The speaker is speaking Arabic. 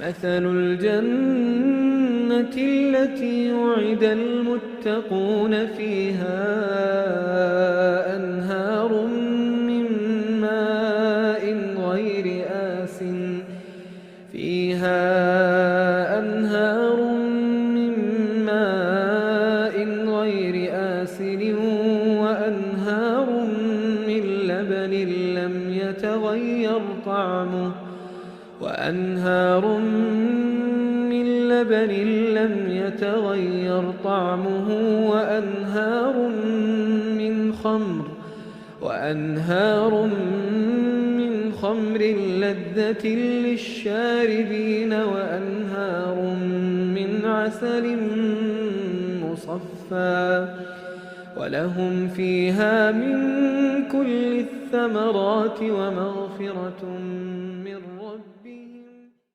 مثل الجنة التي وعد المتقون فيها أنهار من ماء غير آسن وأنهار من لبن لم يتغير طعمه وأنهار من خمر لذة للشاربين وأنهار من عسل مصفى ولهم فيها من كل الثمرات ومغفرة